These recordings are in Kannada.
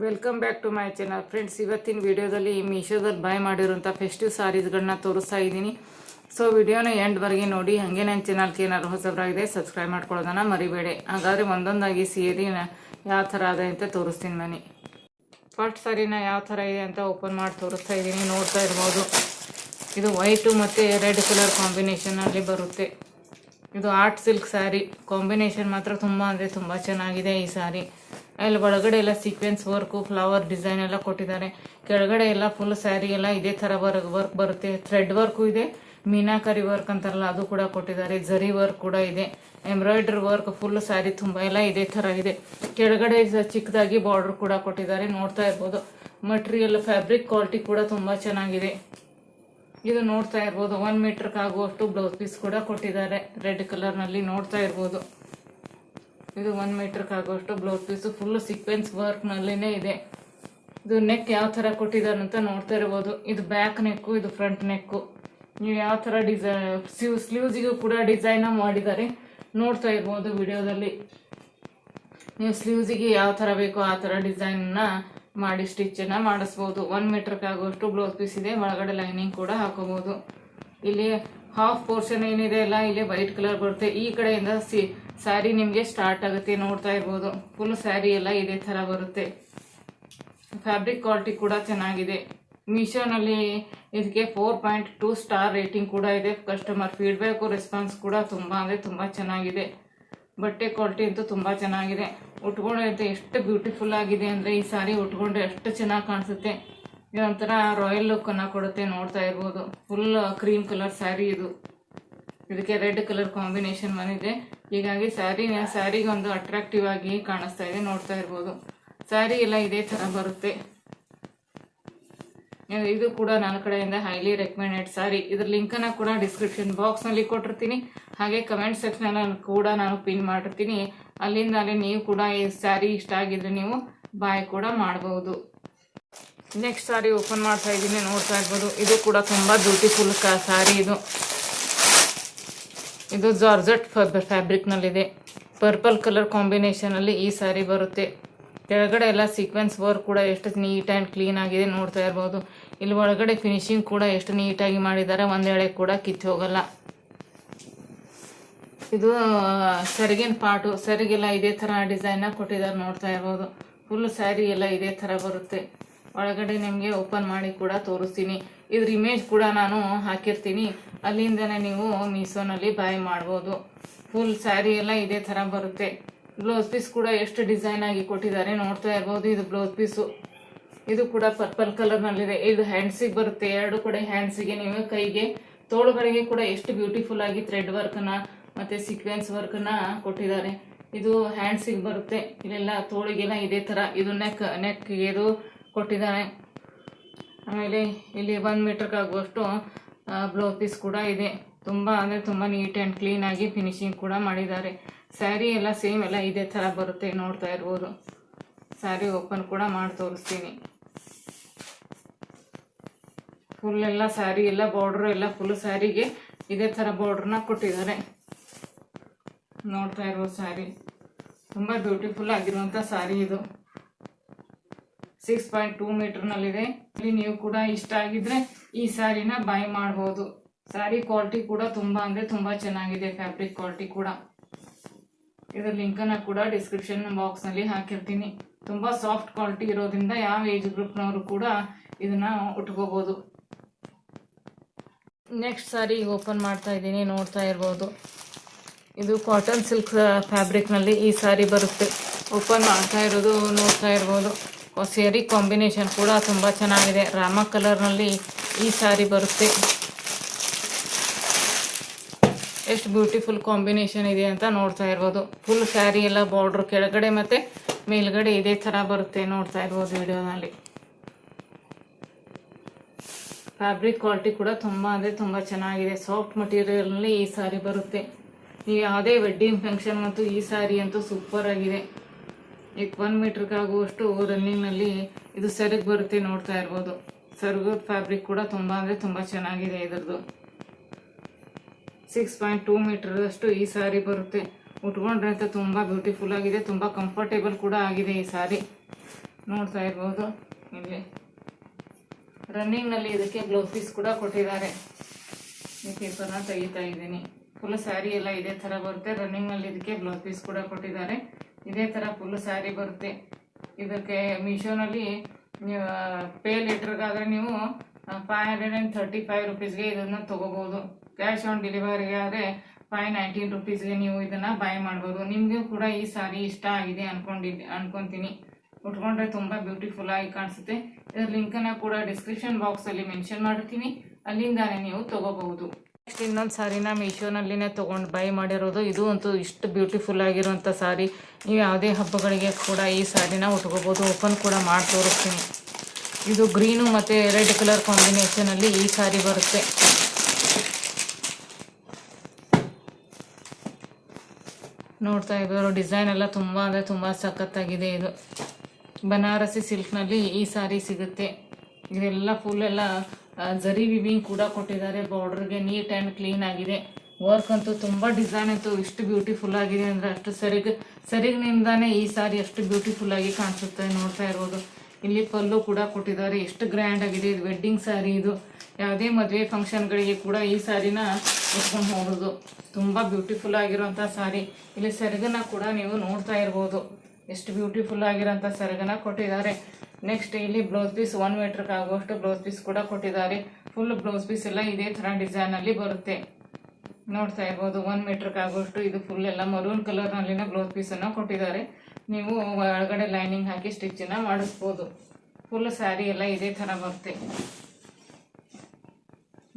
Welcome back to my channel friends. ಇವತ್ತಿನ ವಿಡಿಯೋದಲ್ಲಿ ಮೀಶೋದಲ್ಲಿ ಬೈ ಮಾಡಿರೋಂಥ ಫೆಸ್ಟಿವ್ ಸಾರೀಸ್ಗಳನ್ನ ತೋರಿಸ್ತಾ ಇದ್ದೀನಿ. ಸೊ ವಿಡಿಯೋನ ಎಂಡ್ವರೆಗೆ ನೋಡಿ. ಹಾಗೆ ನನ್ನ ಚಾನಲ್ಗೆ ಏನಾದ್ರು ಹೊಸಬರಾಗಿದೆ ಸಬ್ಸ್ಕ್ರೈಬ್ ಮಾಡ್ಕೊಳ್ಳೋದನ್ನ ಮರಿಬೇಡಿ. ಹಾಗಾದರೆ ಒಂದೊಂದಾಗಿ ಸೀರೆನ ಯಾವ ಥರ ಇದೆ ಅಂತ ತೋರಿಸ್ತೀನಿ ಬನ್ನಿ. ಫಸ್ಟ್ ಸಾರಿನ ಯಾವ ಥರ ಇದೆ ಅಂತ ಓಪನ್ ಮಾಡಿ ತೋರಿಸ್ತಾ ಇದ್ದೀನಿ. ನೋಡ್ತಾ ಇರ್ಬೋದು, ಇದು ವೈಟು ಮತ್ತು ರೆಡ್ ಕಲರ್ ಕಾಂಬಿನೇಷನಲ್ಲಿ ಬರುತ್ತೆ. ಇದು ಆರ್ಟ್ ಸಿಲ್ಕ್ ಸ್ಯಾರಿ ಕಾಂಬಿನೇಷನ್ ಮಾತ್ರ ತುಂಬ ಅಂದರೆ ತುಂಬ ಚೆನ್ನಾಗಿದೆ ಈ ಸ್ಯಾರಿ. ಅಲ್ಲಿ ಒಳಗಡೆ ಎಲ್ಲ ಸೀಕ್ವೆನ್ಸ್ ವರ್ಕು, ಫ್ಲವರ್ ಡಿಸೈನ್ ಎಲ್ಲ ಕೊಟ್ಟಿದ್ದಾರೆ. ಕೆಳಗಡೆ ಎಲ್ಲ ಫುಲ್ ಸ್ಯಾರಿ ಎಲ್ಲ ಇದೇ ಥರ ವರ್ಕ್ ಬರುತ್ತೆ. ಥ್ರೆಡ್ ವರ್ಕು ಇದೆ, ಮೀನಾಕರಿ ವರ್ಕ್ ಅಂತಾರಲ್ಲ ಅದು ಕೂಡ ಕೊಟ್ಟಿದ್ದಾರೆ. ಜರಿ ವರ್ಕ್ ಕೂಡ ಇದೆ, ಎಂಬ್ರಾಯ್ಡ್ರಿ ವರ್ಕ್ ಫುಲ್ ಸ್ಯಾರಿ ತುಂಬ ಎಲ್ಲ ಇದೇ ಥರ ಇದೆ. ಕೆಳಗಡೆ ಚಿಕ್ಕದಾಗಿ ಬಾರ್ಡರ್ ಕೂಡ ಕೊಟ್ಟಿದ್ದಾರೆ. ನೋಡ್ತಾ ಇರ್ಬೋದು, ಮಟೀರಿಯಲ್ ಫ್ಯಾಬ್ರಿಕ್ ಕ್ವಾಲಿಟಿ ಕೂಡ ತುಂಬ ಚೆನ್ನಾಗಿದೆ. ಇದು ನೋಡ್ತಾ ಇರ್ಬೋದು 1 ಮೀಟರ್ಗೆ ಆಗುವಷ್ಟು ಬ್ಲೌಸ್ ಪೀಸ್ ಕೂಡ ಕೊಟ್ಟಿದ್ದಾರೆ ರೆಡ್ ಕಲರ್ನಲ್ಲಿ. ನೋಡ್ತಾ ಇರ್ಬೋದು, ಇದು 1 ಮೀಟರ್ಗೆ ಆಗುವಷ್ಟು ಬ್ಲೌಸ್ ಪೀಸು ಫುಲ್ ಸೀಕ್ವೆನ್ಸ್ ವರ್ಕ್ನಲ್ಲೇ ಇದೆ. ಇದು ನೆಕ್ ಯಾವ ಥರ ಕೊಟ್ಟಿದ್ದಾರೆ ಅಂತ ನೋಡ್ತಾ ಇರ್ಬೋದು. ಇದು ಬ್ಯಾಕ್ ನೆಕ್ಕು, ಇದು ಫ್ರಂಟ್ ನೆಕ್ಕು. ನೀವು ಯಾವ ಥರ ಸ್ಲೀವ್ಸಿಗೂ ಕೂಡ ಡಿಸೈನ್ ಮಾಡಿದ್ದಾರೆ. ನೋಡ್ತಾ ಇರ್ಬೋದು ವಿಡಿಯೋದಲ್ಲಿ. ನೀವು ಸ್ಲೀವ್ಸಿಗೆ ಯಾವ ಥರ ಬೇಕೋ ಆ ಥರ ಡಿಸೈನ್ನ ಮಾಡಿ ಸ್ಟಿಚ್ಚನ್ನು ಮಾಡಿಸ್ಬೋದು. 1 ಮೀಟರ್ಗೆ ಆಗುವಷ್ಟು ಬ್ಲೌಸ್ ಪೀಸ್ ಇದೆ. ಒಳಗಡೆ ಲೈನಿಂಗ್ ಕೂಡ ಹಾಕೋಬಹುದು. ಇಲ್ಲಿ ಹಾಫ್ ಪೋರ್ಷನ್ ಏನಿದೆ ಅಲ್ಲ, ಇಲ್ಲಿ ವೈಟ್ ಕಲರ್ ಬರುತ್ತೆ. ಈ ಕಡೆಯಿಂದ ಸ್ಯಾರಿ ನಿಮಗೆ ಸ್ಟಾರ್ಟ್ ಆಗುತ್ತೆ. ನೋಡ್ತಾ ಇರ್ಬೋದು, ಫುಲ್ ಸ್ಯಾರಿ ಎಲ್ಲ ಇದೇ ಥರ ಬರುತ್ತೆ. ಫ್ಯಾಬ್ರಿಕ್ ಕ್ವಾಲಿಟಿ ಕೂಡ ಚೆನ್ನಾಗಿದೆ. ಮೀಶೋನಲ್ಲಿ ಇದಕ್ಕೆ 4.2 ಸ್ಟಾರ್ ರೇಟಿಂಗ್ ಕೂಡ ಇದೆ. ಕಸ್ಟಮರ್ ಫೀಡ್ಬ್ಯಾಕು ರೆಸ್ಪಾನ್ಸ್ ಕೂಡ ತುಂಬ ಅಂದರೆ ತುಂಬ ಚೆನ್ನಾಗಿದೆ. ಬಟ್ಟೆ ಕ್ವಾಲಿಟಿ ಅಂತೂ ತುಂಬ ಚೆನ್ನಾಗಿದೆ. ಉಟ್ಕೊಂಡ್ರೆ ಎಷ್ಟು ಬ್ಯೂಟಿಫುಲ್ ಆಗಿದೆ ಅಂದರೆ ಈ ಸಾರಿ ಉಟ್ಕೊಂಡ್ರೆ ಎಷ್ಟು ಚೆನ್ನಾಗಿ ಕಾಣಿಸುತ್ತೆ. ಇದೊಂಥರ ರಾಯಲ್ ಲುಕ್ಕನ್ನು ಕೊಡುತ್ತೆ. ನೋಡ್ತಾ ಇರ್ಬೋದು, ಫುಲ್ ಕ್ರೀಮ್ ಕಲರ್ ಸ್ಯಾರಿ ಇದು. ಇದಕ್ಕೆ ರೆಡ್ ಕಲರ್ ಕಾಂಬಿನೇಷನ್ ಬಂದಿದೆ. ಹೀಗಾಗಿ ಸ್ಯಾರಿಗೆ ಒಂದು ಅಟ್ರಾಕ್ಟಿವ್ ಆಗಿ ಕಾಣಿಸ್ತಾ ಇದೆ. ನೋಡ್ತಾ ಇರ್ಬೋದು, ಸ್ಯಾರಿ ಎಲ್ಲ ಇದೇ ಥರ ಬರುತ್ತೆ. ಇದು ಕೂಡ ನನ್ನ ಕಡೆಯಿಂದ ಹೈಲಿ ರೆಕಮೆಂಡೆಡ್ ಸ್ಯಾರಿ. ಇದ್ರ ಲಿಂಕನ್ನು ಕೂಡ ಡಿಸ್ಕ್ರಿಪ್ಷನ್ ಬಾಕ್ಸ್ನಲ್ಲಿ ಕೊಟ್ಟಿರ್ತೀನಿ. ಹಾಗೆ ಕಮೆಂಟ್ ಸೆಕ್ಷನಲ್ಲಿ ಕೂಡ ನಾನು ಪಿನ್ ಮಾಡಿರ್ತೀನಿ. ಅಲ್ಲಿಂದ ನೀವು ಕೂಡ ಈ ಸ್ಯಾರಿ ಇಷ್ಟ ಆಗಿದ್ರೆ ನೀವು ಬಾಯ್ ಕೂಡ ಮಾಡ್ಬೋದು. ನೆಕ್ಸ್ಟ್ ಸ್ಯಾರಿ ಓಪನ್ ಮಾಡ್ತಾ ಇದ್ದೀನಿ. ನೋಡ್ತಾ ಇರ್ಬೋದು, ಇದು ಕೂಡ ತುಂಬ ಬ್ಯೂಟಿಫುಲ್ ಸ್ಯಾರಿ. ಇದು ಜಾರ್ಜೆಟ್ ಫ್ಯಾಬ್ರಿಕ್ನಲ್ಲಿದೆ. ಪರ್ಪಲ್ ಕಲರ್ ಕಾಂಬಿನೇಷನಲ್ಲಿ ಈ ಸ್ಯಾರಿ ಬರುತ್ತೆ. ಕೆಳಗಡೆ ಎಲ್ಲ ಸೀಕ್ವೆನ್ಸ್ ವರ್ಕ್ ಕೂಡ ಎಷ್ಟು ನೀಟ್ ಆ್ಯಂಡ್ ಕ್ಲೀನ್ ಆಗಿದೆ. ನೋಡ್ತಾ ಇರ್ಬೋದು, ಇಲ್ಲಿ ಒಳಗಡೆ ಫಿನಿಶಿಂಗ್ ಕೂಡ ಎಷ್ಟು ನೀಟಾಗಿ ಮಾಡಿದ್ದಾರೆ. ಒಂದೆಳೆ ಕೂಡ ಕಿತ್ತು ಹೋಗಲ್ಲ. ಇದು ಸೆರಗಿನ ಪಾರ್ಟು, ಸೆರಗೆಲ್ಲ ಇದೇ ಥರ ಡಿಸೈನ್ನ ಕೊಟ್ಟಿದ್ದಾರೆ. ನೋಡ್ತಾ ಇರ್ಬೋದು, ಫುಲ್ ಸ್ಯಾರಿ ಎಲ್ಲ ಇದೇ ಥರ ಬರುತ್ತೆ. ಒಳಗಡೆ ನಿಮಗೆ ಓಪನ್ ಮಾಡಿ ಕೂಡ ತೋರಿಸ್ತೀನಿ. ಇದ್ರ ಇಮೇಜ್ ಕೂಡ ನಾನು ಹಾಕಿರ್ತೀನಿ. ಅಲ್ಲಿಂದನೇ ನೀವು ಮೀಶೋನಲ್ಲಿ ಬೈ ಮಾಡ್ಬೋದು. ಫುಲ್ ಸ್ಯಾರಿ ಎಲ್ಲ ಇದೇ ಥರ ಬರುತ್ತೆ. ಬ್ಲೌಸ್ ಪೀಸ್ ಕೂಡ ಎಷ್ಟು ಡಿಸೈನ್ ಆಗಿ ಕೊಟ್ಟಿದ್ದಾರೆ. ನೋಡ್ತಾ ಇರ್ಬೋದು, ಇದು ಬ್ಲೌಸ್ ಪೀಸು. ಇದು ಕೂಡ ಪರ್ಪಲ್ ಕಲರ್ನಲ್ಲಿದೆ. ಇದು ಹ್ಯಾಂಡ್ಸಿಗೆ ಬರುತ್ತೆ. ಎರಡು ಕಡೆ ಹ್ಯಾಂಡ್ಸಿಗೆ, ನೀವು ಕೈಗೆ, ತೋಳುಗಳಿಗೆ ಕೂಡ ಎಷ್ಟು ಬ್ಯೂಟಿಫುಲ್ ಆಗಿ ಥ್ರೆಡ್ ವರ್ಕನ್ನು ಮತ್ತು ಸೀಕ್ವೆನ್ಸ್ ವರ್ಕನ್ನು ಕೊಟ್ಟಿದ್ದಾರೆ. ಇದು ಹ್ಯಾಂಡ್ಸಿಗೆ ಬರುತ್ತೆ. ಇಲ್ಲೆಲ್ಲ ತೋಳಿಗೆಲ್ಲ ಇದೇ ಥರ. ಇದು ನೆಕ್ಗೆ ಇದು ಕೊಟ್ಟಿದ್ದಾರೆ. ಆಮೇಲೆ ಇಲ್ಲಿ 1 ಮೀಟರ್ಗೆ ಆಗುವಷ್ಟು ಬ್ಲೌಸ್ ಪೀಸ್ ಕೂಡ ಇದೆ. ತುಂಬ ಅಂದರೆ ತುಂಬ ನೀಟ್ ಆ್ಯಂಡ್ ಕ್ಲೀನಾಗಿ ಫಿನಿಶಿಂಗ್ ಕೂಡ ಮಾಡಿದ್ದಾರೆ. ಸ್ಯಾರಿ ಎಲ್ಲ ಸೇಮ್ ಎಲ್ಲ ಇದೇ ಥರ ಬರುತ್ತೆ. ನೋಡ್ತಾ ಇರ್ಬೋದು, ಸ್ಯಾರಿ ಓಪನ್ ಕೂಡ ಮಾಡಿ ತೋರಿಸ್ತೀನಿ. ಫುಲ್ ಎಲ್ಲ ಸ್ಯಾರಿ ಎಲ್ಲ ಬಾರ್ಡ್ರು ಎಲ್ಲ ಫುಲ್ ಸ್ಯಾರಿಗೆ ಇದೇ ಥರ ಬಾರ್ಡ್ರನ್ನ ಕೊಟ್ಟಿದ್ದಾರೆ. ನೋಡ್ತಾ ಇರೋ ಸ್ಯಾರಿ ತುಂಬ ಬ್ಯೂಟಿಫುಲ್ ಆಗಿರುವಂಥ ಸ್ಯಾರಿ ಇದು. 6.2 ಮೀಟರ್ನಲ್ಲಿದೆ. ಇಲ್ಲಿ ನೀವು ಕೂಡ ಇಷ್ಟ ಆಗಿದ್ರೆ ಈ ಸ್ಯಾರಿನ ಬೈ ಮಾಡ್ಬೋದು. ಸ್ಯಾರಿ ಕ್ವಾಲಿಟಿ ಕೂಡ ತುಂಬ ಅಂದರೆ ತುಂಬ ಚೆನ್ನಾಗಿದೆ. ಫ್ಯಾಬ್ರಿಕ್ ಕ್ವಾಲಿಟಿ ಕೂಡ. ಇದರ ಲಿಂಕನ್ನು ಕೂಡ ಡಿಸ್ಕ್ರಿಪ್ಷನ್ ಬಾಕ್ಸ್ನಲ್ಲಿ ಹಾಕಿರ್ತೀನಿ. ತುಂಬ ಸಾಫ್ಟ್ ಕ್ವಾಲಿಟಿ ಇರೋದ್ರಿಂದ ಯಾವ ಏಜ್ ಗ್ರೂಪ್ನವರು ಕೂಡ ಇದನ್ನು ಉಟ್ಕೋಬೋದು. ನೆಕ್ಸ್ಟ್ ಸ್ಯಾರಿ ಓಪನ್ ಮಾಡ್ತಾ ಇದ್ದೀನಿ. ನೋಡ್ತಾ ಇರ್ಬೋದು, ಇದು ಕಾಟನ್ ಸಿಲ್ಕ್ ಫ್ಯಾಬ್ರಿಕ್ನಲ್ಲಿ ಈ ಸ್ಯಾರಿ ಬರುತ್ತೆ. ಓಪನ್ ಮಾಡ್ತಾ ಇರೋದು ನೋಡ್ತಾ ಇರ್ಬೋದು. ಸ್ಯಾರಿ ಕಾಂಬಿನೇಷನ್ ಕೂಡ ತುಂಬ ಚೆನ್ನಾಗಿದೆ. ರಾಮ ಕಲರ್ನಲ್ಲಿ ಈ ಸ್ಯಾರಿ ಬರುತ್ತೆ. ಎಷ್ಟು ಬ್ಯೂಟಿಫುಲ್ ಕಾಂಬಿನೇಷನ್ ಇದೆ ಅಂತ ನೋಡ್ತಾ ಇರ್ಬೋದು. ಫುಲ್ ಸ್ಯಾರಿ ಎಲ್ಲ ಬಾರ್ಡ್ರ್ ಕೆಳಗಡೆ ಮತ್ತು ಮೇಲ್ಗಡೆ ಇದೇ ಥರ ಬರುತ್ತೆ. ನೋಡ್ತಾ ಇರ್ಬೋದು ವಿಡಿಯೋನಲ್ಲಿ. ಫ್ಯಾಬ್ರಿಕ್ ಕ್ವಾಲಿಟಿ ಕೂಡ ತುಂಬ ಅಂದರೆ ತುಂಬ ಚೆನ್ನಾಗಿದೆ. ಸಾಫ್ಟ್ ಮಟೀರಿಯಲ್ನಲ್ಲಿ ಈ ಸ್ಯಾರಿ ಬರುತ್ತೆ. ನೀವು ಯಾವುದೇ ವೆಡ್ಡಿಂಗ್ ಫಂಕ್ಷನ್ ಮತ್ತು ಈ ಸ್ಯಾರಿ ಅಂತೂ ಸೂಪರ್ ಆಗಿದೆ. ಈಗ 1 ಮೀಟರ್ಗೆ ಆಗುವಷ್ಟು ರನ್ನಿಂಗ್ನಲ್ಲಿ ಇದು ಸೆರಗು ಬರುತ್ತೆ. ನೋಡ್ತಾ ಇರ್ಬೋದು, ಸೆರಗದ ಫ್ಯಾಬ್ರಿಕ್ ಕೂಡ ತುಂಬ ಅಂದರೆ ತುಂಬ ಚೆನ್ನಾಗಿದೆ. ಇದರದ್ದು 6.2 ಮೀಟರ್ದಷ್ಟು ಈ ಸ್ಯಾರಿ ಬರುತ್ತೆ. ಉಟ್ಕೊಂಡ್ರೆ ಅಂತ ತುಂಬ ಬ್ಯೂಟಿಫುಲ್ ಆಗಿದೆ. ತುಂಬ ಕಂಫರ್ಟೇಬಲ್ ಕೂಡ ಆಗಿದೆ ಈ ಸ್ಯಾರಿ. ನೋಡ್ತಾ ಇರ್ಬೋದು. ಇಲ್ಲಿ ರನ್ನಿಂಗ್ನಲ್ಲಿ ಇದಕ್ಕೆ ಬ್ಲೌಸ್ ಪೀಸ್ ಕೂಡ ಕೊಟ್ಟಿದ್ದಾರೆ. ಈ ಪೇಪರ್ನ ತೆಗಿತಾ ಇದ್ದೀನಿ. ಫುಲ್ ಸ್ಯಾರಿ ಎಲ್ಲ ಇದೇ ಥರ ಬರುತ್ತೆ. ರನ್ನಿಂಗ್ನಲ್ಲಿ ಇದಕ್ಕೆ ಬ್ಲೌಸ್ ಪೀಸ್ ಕೂಡ ಕೊಟ್ಟಿದ್ದಾರೆ. ಇದೇ ಥರ ಫುಲ್ ಸ್ಯಾರಿ ಬರುತ್ತೆ. ಇದಕ್ಕೆ ಮೀಶೋನಲ್ಲಿ ಪೇ ಲೆಟ್ರಿಗಾದರೆ ನೀವು 535 ರುಪೀಸ್ಗೆ ಇದನ್ನು ತೊಗೋಬೋದು. ಕ್ಯಾಶ್ ಆನ್ ಡೆಲಿವರಿಗೆ ಆದರೆ 519 ರುಪೀಸ್ಗೆ ನೀವು ಇದನ್ನು ಬೈ ಮಾಡ್ಬೋದು. ನಿಮಗೂ ಕೂಡ ಈ ಸಾರಿ ಇಷ್ಟ ಆಗಿದೆ ಅನ್ಕೊತೀನಿ. ಉಟ್ಕೊಂಡ್ರೆ ತುಂಬ ಬ್ಯೂಟಿಫುಲ್ ಆಗಿ ಕಾಣಿಸುತ್ತೆ. ಇದರ ಲಿಂಕನ್ನು ಕೂಡ ಡಿಸ್ಕ್ರಿಪ್ಷನ್ ಬಾಕ್ಸಲ್ಲಿ ಮೆನ್ಷನ್ ಮಾಡ್ತೀನಿ, ಅಲ್ಲಿಂದಾನೇ ನೀವು ತೊಗೋಬಹುದು. ನೆಕ್ಸ್ಟ್ ಇನ್ನೊಂದು ಸಾರಿನ ಮೀಶೋನಲ್ಲಿನೇ ತೊಗೊಂಡು ಬೈ ಮಾಡಿರೋದು. ಇದು ಅಂತೂ ಇಷ್ಟು ಬ್ಯೂಟಿಫುಲ್ ಆಗಿರುವಂಥ ಸಾರಿ. ನೀವು ಯಾವುದೇ ಹಬ್ಬಗಳಿಗೆ ಕೂಡ ಈ ಸಾರಿನ ಉಟ್ಕೋಬೋದು. ಓಪನ್ ಕೂಡ ಮಾಡಿ ತೋರಿಸ್ತೀನಿ. ಇದು ಗ್ರೀನು ಮತ್ತು ರೆಡ್ ಕಲರ್ ಕಾಂಬಿನೇಷನಲ್ಲಿ ಈ ಸಾರಿ ಬರುತ್ತೆ. ನೋಡ್ತಾ ಇದ್ದಾರೆ, ಡಿಸೈನ್ ಎಲ್ಲ ತುಂಬ ಅಂದರೆ ತುಂಬ ಸಖತ್ತಾಗಿದೆ. ಇದು ಬನಾರಸಿ ಸಿಲ್ಕ್ನಲ್ಲಿ ಈ ಸಾರಿ ಸಿಗುತ್ತೆ. ಇದೆಲ್ಲ ಫುಲ್ ಎಲ್ಲ ಜರಿ ವಿವಿಂಗ್ ಕೂಡ ಕೊಟ್ಟಿದ್ದಾರೆ. ಬಾರ್ಡರ್ಗೆ ನೀಟ್ ಆ್ಯಂಡ್ ಕ್ಲೀನ್ ಆಗಿದೆ. ವರ್ಕ್ ಅಂತೂ ತುಂಬ ಡಿಸೈನ್ ಅಂತೂ ಇಷ್ಟು ಬ್ಯೂಟಿಫುಲ್ ಆಗಿದೆ ಅಂದರೆ ಅಷ್ಟು ಸರಿಗಿನಿಂದಾನೇ ಈ ಸಾರಿ ಅಷ್ಟು ಬ್ಯೂಟಿಫುಲ್ ಆಗಿ ಕಾಣಿಸುತ್ತೆ. ನೋಡ್ತಾ ಇರ್ಬೋದು, ಇಲ್ಲಿ ಪಲ್ಲು ಕೂಡ ಕೊಟ್ಟಿದ್ದಾರೆ. ಎಷ್ಟು ಗ್ರ್ಯಾಂಡ್ ಆಗಿದೆ. ಇದು ವೆಡ್ಡಿಂಗ್ ಸ್ಯಾರಿ. ಇದು ಯಾವುದೇ ಮದುವೆ ಫಂಕ್ಷನ್ಗಳಿಗೆ ಕೂಡ ಈ ಸಾರಿನ ಉಟ್ಕೊಂಡು ಹೋಗೋದು. ತುಂಬ ಬ್ಯೂಟಿಫುಲ್ ಆಗಿರೋಂಥ ಸಾರಿ. ಇಲ್ಲಿ ಸೆರಗನ್ನ ಕೂಡ ನೀವು ನೋಡ್ತಾ ಇರ್ಬೋದು. ಎಷ್ಟು ಬ್ಯೂಟಿಫುಲ್ ಆಗಿರೋಂಥ ಸೆರಗನ್ನ ಕೊಟ್ಟಿದ್ದಾರೆ. ನೆಕ್ಸ್ಟ್ ಇಲ್ಲಿ ಬ್ಲೌಸ್ ಪೀಸ್ 1 ಮೀಟ್ರಿಗೆ ಆಗುವಷ್ಟು ಬ್ಲೌಸ್ ಪೀಸ್ ಕೂಡ ಕೊಟ್ಟಿದ್ದಾರೆ. ಫುಲ್ ಬ್ಲೌಸ್ ಪೀಸ್ ಎಲ್ಲ ಇದೇ ಥರ ಡಿಸೈನಲ್ಲಿ ಬರುತ್ತೆ. ನೋಡ್ತಾ ಇರ್ಬೋದು, 1 ಮೀಟ್ರಿಗೆ ಆಗುವಷ್ಟು ಇದು ಫುಲ್ ಎಲ್ಲ ಮರೂನ್ ಕಲರ್ನಲ್ಲಿನ ಬ್ಲೌಸ್ ಪೀಸನ್ನು ಕೊಟ್ಟಿದ್ದಾರೆ. ನೀವು ಒಳಗಡೆ ಲೈನಿಂಗ್ ಹಾಕಿ ಸ್ಟಿಚ್ಚನ್ನು ಮಾಡಿಸ್ಬೋದು. ಫುಲ್ ಸ್ಯಾರಿ ಎಲ್ಲ ಇದೇ ಥರ ಬರುತ್ತೆ.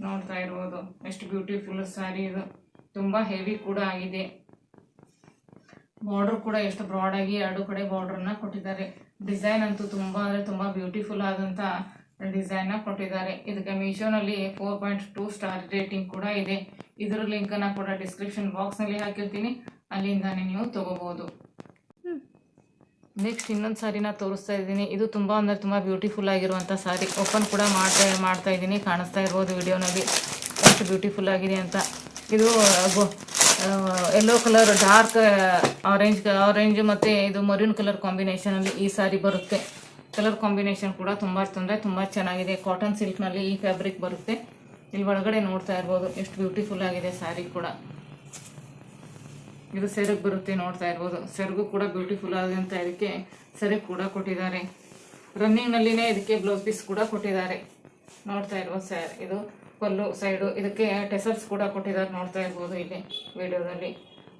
ನೋಡ್ತಾ ಇರ್ಬೋದು ಎಷ್ಟು ಬ್ಯೂಟಿಫುಲ್ ಸ್ಯಾರಿ. ಇದು ತುಂಬ ಹೆವಿ ಕೂಡ ಆಗಿದೆ. ಬಾರ್ಡರ್ ಕೂಡ ಎಷ್ಟು ಬ್ರಾಡ್ ಆಗಿ 2 ಕಡೆ ಬಾರ್ಡರ್ನ ಕೊಟ್ಟಿದ್ದಾರೆ. ಡಿಸೈನ್ ಅಂತೂ ತುಂಬ ಅಂದರೆ ತುಂಬ ಬ್ಯೂಟಿಫುಲ್ ಆದಂಥ ಡಿಸೈನ್ನ ಕೊಟ್ಟಿದ್ದಾರೆ. ಇದಕ್ಕೆ ಮೀಶೋನಲ್ಲಿ 4.2 ಸ್ಟಾರ್ ರೇಟಿಂಗ್ ಕೂಡ ಇದೆ. ಇದರ ಲಿಂಕನ್ನು ಕೂಡ ಡಿಸ್ಕ್ರಿಪ್ಷನ್ ಬಾಕ್ಸ್ನಲ್ಲಿ ಹಾಕಿರ್ತೀನಿ, ಅಲ್ಲಿಂದಾನೇ ನೀವು ತೊಗೋಬೋದು. ನೆಕ್ಸ್ಟ್ ಇನ್ನೊಂದು ಸಾರಿನ ತೋರಿಸ್ತಾ ಇದ್ದೀನಿ. ಇದು ತುಂಬ ಅಂದರೆ ತುಂಬ ಬ್ಯೂಟಿಫುಲ್ ಆಗಿರುವಂಥ ಸಾರಿ. ಓಪನ್ ಕೂಡ ಮಾಡ್ತಾ ಇದ್ದೀನಿ. ಕಾಣಿಸ್ತಾ ಇರ್ಬೋದು ವಿಡಿಯೋನಲ್ಲಿ ಎಷ್ಟು ಬ್ಯೂಟಿಫುಲ್ ಆಗಿದೆ ಅಂತ. ಇದು ಯೆಲ್ಲೋ ಕಲರ್, ಡಾರ್ಕ್ ಆರೆಂಜ್ ಮತ್ತು ಇದು ಮರೂನ್ ಕಲರ್ ಕಾಂಬಿನೇಷನಲ್ಲಿ ಈ ಸಾರಿ ಬರುತ್ತೆ. ಕಲರ್ ಕಾಂಬಿನೇಷನ್ ಕೂಡ ತುಂಬ ಚೆನ್ನಾಗಿದೆ. ಕಾಟನ್ ಸಿಲ್ಕ್ನಲ್ಲಿ ಈ ಫ್ಯಾಬ್ರಿಕ್ ಬರುತ್ತೆ. ಇಲ್ಲಿ ಒಳಗಡೆ ನೋಡ್ತಾ ಇರ್ಬೋದು ಎಷ್ಟು ಬ್ಯೂಟಿಫುಲ್ ಆಗಿದೆ ಸ್ಯಾರಿ ಕೂಡ. ಇದು ಸೆರಗು ಬರುತ್ತೆ. ನೋಡ್ತಾ ಇರ್ಬೋದು, ಸೆರಗು ಕೂಡ ಬ್ಯೂಟಿಫುಲ್ ಆದಂಥ ಇದಕ್ಕೆ ಸೆರಗು ಕೂಡ ಕೊಟ್ಟಿದ್ದಾರೆ. ರನ್ನಿಂಗ್ನಲ್ಲಿನೇ ಇದಕ್ಕೆ ಬ್ಲೌಸ್ ಪೀಸ್ ಕೂಡ ಕೊಟ್ಟಿದ್ದಾರೆ. ನೋಡ್ತಾ ಇರ್ಬೋದು ಇದು ಪಲ್ಲು ಸೈಡು. ಇದಕ್ಕೆ ಟೆಸಲ್ಸ್ ಕೂಡ ಕೊಟ್ಟಿದ್ದಾರೆ. ನೋಡ್ತಾ ಇರ್ಬೋದು ಇಲ್ಲಿ ವಿಡಿಯೋದಲ್ಲಿ.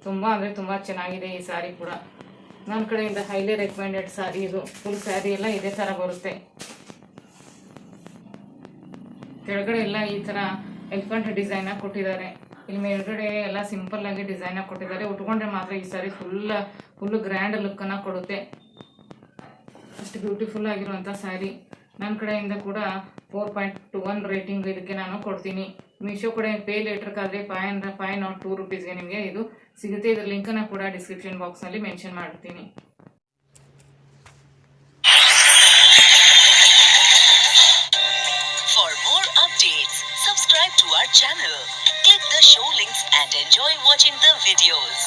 ತುಂಬ ಅಂದರೆ ತುಂಬ ಚೆನ್ನಾಗಿದೆ ಈ ಸ್ಯಾರಿ ಕೂಡ. ನನ್ನ ಕಡೆಯಿಂದ ಹೈಲಿ ರೆಕಮೆಂಡೆಡ್ ಸ್ಯಾರಿ ಇದು. ಫುಲ್ ಸ್ಯಾರಿ ಎಲ್ಲ ಇದೇ ಥರ ಬರುತ್ತೆ. ಕೆಳಗಡೆ ಎಲ್ಲ ಈ ಥರ ಎಲಿಫೆಂಟ್ ಡಿಸೈನ ಕೊಟ್ಟಿದ್ದಾರೆ. ಇಲ್ಲಿ ಮೇಲ್ಗಡೆ ಎಲ್ಲ ಸಿಂಪಲ್ ಆಗಿ ಡಿಸೈನ ಕೊಟ್ಟಿದ್ದಾರೆ. ಉಟ್ಕೊಂಡ್ರೆ ಮಾತ್ರ ಈ ಸಾರಿ ಫುಲ್ ಗ್ರ್ಯಾಂಡ್ ಲುಕ್ಕನ್ನು ಕೊಡುತ್ತೆ. ಅಷ್ಟು ಬ್ಯೂಟಿಫುಲ್ ಆಗಿರುವಂಥ ಸ್ಯಾರಿ. ನನ್ನ ಕಡೆಯಿಂದ ಕೂಡ 4.21 ರೇಟಿಂಗ್ ಇದಕ್ಕೆ ನಾನು ಕೊಡ್ತೀನಿ. ಮೀಶೋ ಕಡೆ ಪೇ ಲೆಟ್ರಿಗಾದರೆ 502 ರುಪೀಸ್ಗೆ ನಿಮಗೆ ಇದು ಸಿಗುತ್ತೆ. ಇದರ ಲಿಂಕನ್ನು ಕೂಡ ಡಿಸ್ಕ್ರಿಪ್ಷನ್ ಬಾಕ್ಸ್ನಲ್ಲಿ ಮೆನ್ಷನ್ ಮಾಡ್ತೀನಿ. For more updates, subscribe to our channel, click the show links and enjoy watching the videos.